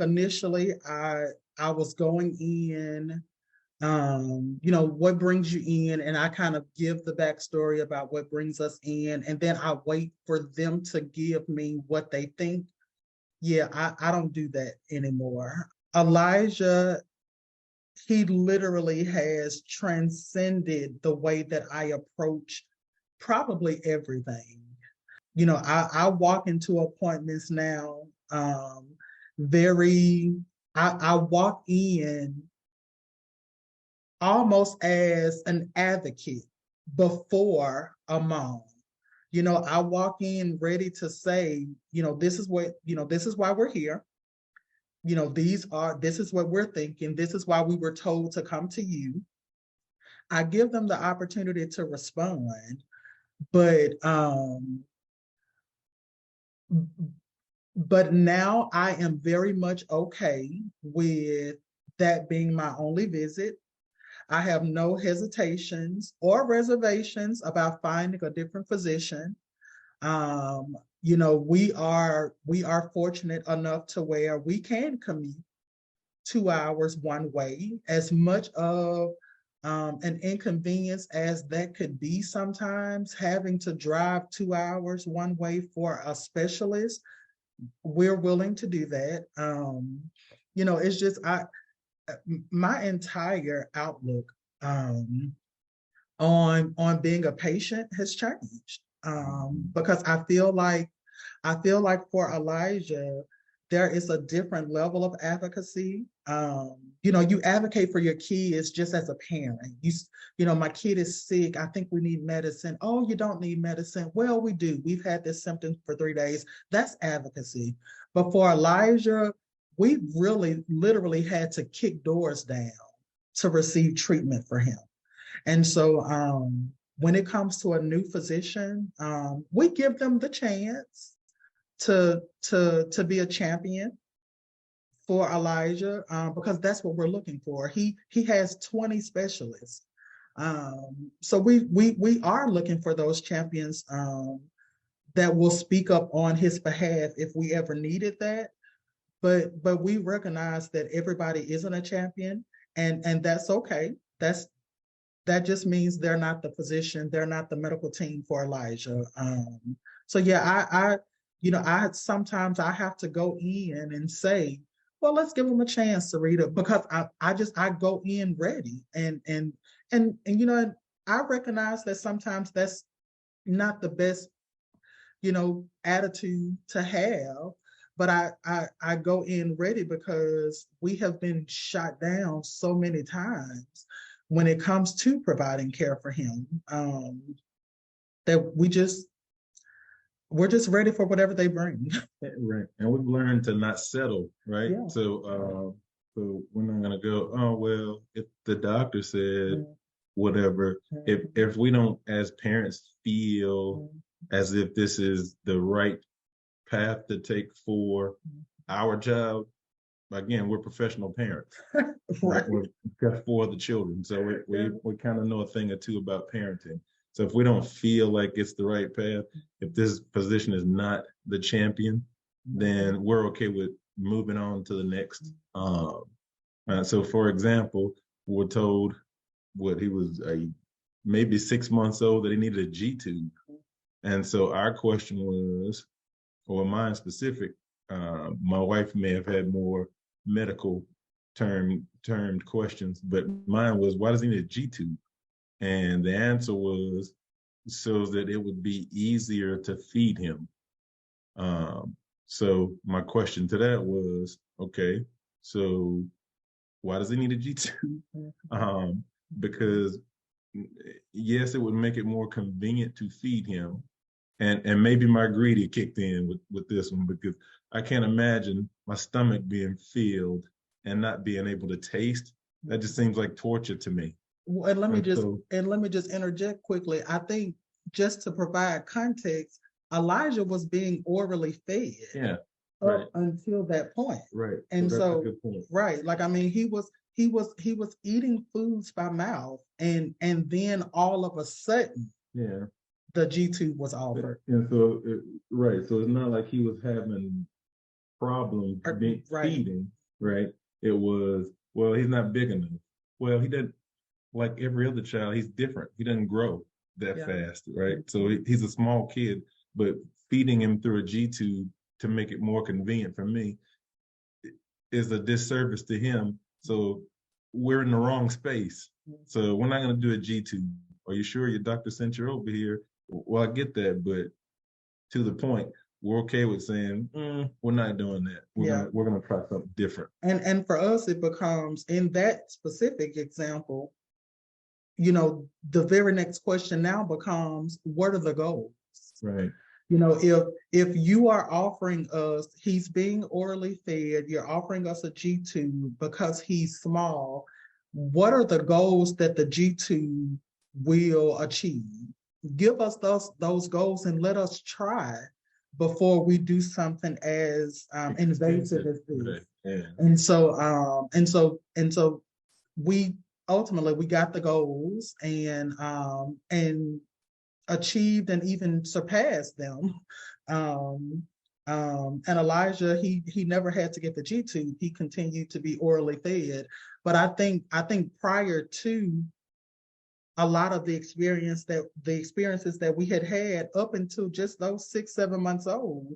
Initially, I was going in, what brings you in, and I kind of give the backstory about what brings us in, and then I wait for them to give me what they think. Yeah, I don't do that anymore. Elijah, he literally has transcended the way that I approach probably everything. I walk into appointments now, very, I walk in almost as an advocate before a mom. I walk in ready to say, this is what, this is why we're here. This is what we're thinking. This is why we were told to come to you. I give them the opportunity to respond, but now I am very much okay with that being my only visit. I have no hesitations or reservations about finding a different physician. We are fortunate enough to where we can commute 2 hours one way. As much of an inconvenience as that could be sometimes, having to drive 2 hours one way for a specialist, we're willing to do that. It's just my entire outlook on being a patient has changed, because I feel like for Elijah, there is a different level of advocacy. You advocate for your kids just as a parent. My kid is sick. I think we need medicine. Oh, you don't need medicine. Well, we do. We've had this symptom for 3 days. That's advocacy. But for Elijah, we really literally had to kick doors down to receive treatment for him. And so when it comes to a new physician, we give them the chance to be a champion for Elijah, because that's what we're looking for. He has 20 specialists. So we are looking for those champions that will speak up on his behalf if we ever needed that. But we recognize that everybody isn't a champion, and that's okay. That just means they're not the physician, they're not the medical team for Elijah. So yeah, I sometimes I have to go in and say, well, let's give them a chance to read it, because I go in ready, and I recognize that sometimes that's not the best attitude to have, but I go in ready because we have been shot down so many times when it comes to providing care for him, that we're just ready for whatever they bring. Right, and we've learned to not settle, right? Yeah. So we're not gonna go, oh well, if the doctor said whatever, if we don't as parents feel as if this is the right path to take for our child, again, we're professional parents. Right. We're for the children, so we kind of know a thing or two about parenting. So if we don't feel like it's the right path, if this position is not the champion, then we're okay with moving on to the next. So for example, we're told what he was maybe 6 months old, that he needed a G-tube. And so our question was, or mine specific, my wife may have had more medical termed questions, but mine was, why does he need a G-tube? And the answer was, so that it would be easier to feed him. So my question to that was, okay, so why does he need a G-tube? Because yes, it would make it more convenient to feed him. And maybe my greedy kicked in with this one, because I can't imagine my stomach being filled and not being able to taste. That just seems like torture to me. Well, and let me just interject quickly. I think, just to provide context, Elijah was being orally fed. Yeah. Up until that point. Right. And so that's a good point. Right. Like, I mean, he was eating foods by mouth, and then all of a sudden, yeah, the G-tube was offered. And so, so it's not like he was having problem Right. feeding, right? It was, well, he's not big enough. Well, he doesn't, like every other child, he's different. He doesn't grow that fast, right? So he's a small kid, but feeding him through a G tube to make it more convenient for me is a disservice to him. So we're in the wrong space. So we're not going to do a G tube. Are you sure your doctor sent you over here? Well, I get that, but to the point, we're okay with saying we're not doing that. We're gonna try something different. And for us, it becomes, in that specific example, you know, the very next question now becomes, what are the goals? Right. You know, if you are offering us, he's being orally fed, you're offering us a G tube because he's small, what are the goals that the G tube will achieve? Give us those goals and let us try before we do something as invasive as this. Right. Yeah. And so we ultimately we got the goals and achieved and even surpassed them. And Elijah, he never had to get the G tube. He continued to be orally fed. But I think prior to a lot of the experiences that we had up until just those 6-7 months old,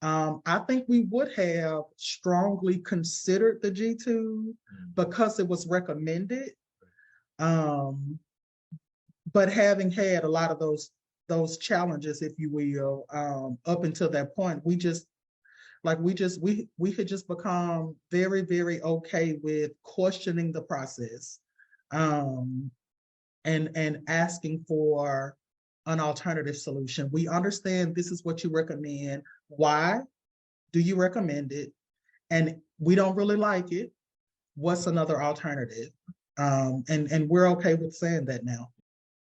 I think we would have strongly considered the G tube because it was recommended. But having had a lot of those challenges, if you will, up until that point, we had just become very, very okay with questioning the process, and asking for an alternative solution. We understand this is what you recommend. Why do you recommend it? And we don't really like it. What's another alternative? And we're okay with saying that now.